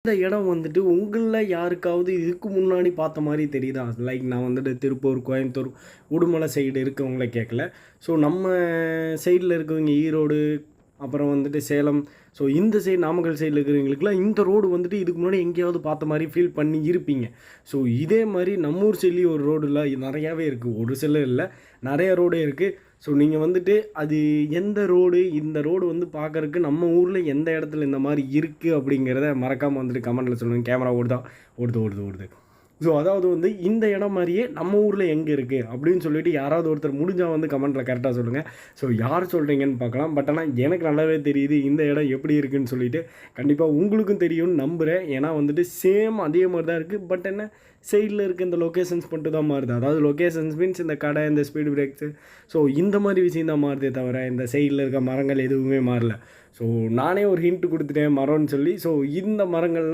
இந்த இடம் வந்துட்டு உங்களில் யாருக்காவது இதுக்கு முன்னாடி பார்த்த மாதிரி தெரியுதா? லைக் நான் வந்துட்டு திருப்பூர், கோயம்புத்தூர், உடுமலை சைடு இருக்கவங்கள கேட்கல. ஸோ நம்ம சைடில் இருக்கவங்க ஈரோடு, அப்புறம் வந்துட்டு சேலம், ஸோ இந்த சைடு நாமக்கல் சைடில் இருக்கிறவங்களுக்குலாம் இந்த ரோடு வந்துட்டு இதுக்கு முன்னாடி எங்கேயாவது பார்த்த மாதிரி ஃபீல் பண்ணி இருப்பீங்க. ஸோ இதே மாதிரி நம்ம ஊர் சைட்லேயும் ஒரு ரோடுலாம் நிறையாவே இருக்குது. ஒரு சில இல்லை, நிறைய ரோடே இருக்குது. ஸோ நீங்கள் வந்துட்டு அது எந்த ரோடு, இந்த ரோடு வந்து பார்க்கறக்கு நம்ம ஊரில் எந்த இடத்துல இந்த மாதிரி இருக்குது அப்படிங்கிறத மறக்காமல் வந்துட்டு கமெண்ட்டில் சொல்லுங்கள். கேமரா ஓடுதா? ஓடுது ஓடுது ஓடுது. ஸோ அதாவது வந்து இந்த இடம் மாதிரியே நம்ம ஊரில் எங்கே இருக்குது அப்படின்னு சொல்லிட்டு யாராவது ஒருத்தர் முடிஞ்சால் வந்து கமெண்ட்டில் கரெக்டாக சொல்லுங்கள். ஸோ யார் சொல்கிறீங்கன்னு பார்க்கலாம். பட் ஆனால் எனக்கு நல்லாவே தெரியுது இந்த இடம் எப்படி இருக்குதுன்னு சொல்லிட்டு. கண்டிப்பாக உங்களுக்கும் தெரியும்னு நம்புகிறேன். ஏன்னா வந்துட்டு சேம் அதே மாதிரி தான் இருக்குது. பட் என்ன சைடில் இருக்க இந்த லொக்கேஷன்ஸ் மட்டும் தான் மாறுது. அதாவது லொக்கேஷன்ஸ் மீன்ஸ் இந்த கடை, இந்த ஸ்பீடு பிரேக்ஸு, ஸோ இந்த மாதிரி விஷயம் தான் மாறுதே தவிர இந்த சைடில் இருக்க மரங்கள் எதுவுமே மாறல. ஸோ நானே ஒரு ஹிண்ட் கொடுத்துட்டேன் மரம்னு சொல்லி. ஸோ இந்த மரங்கள்லாம்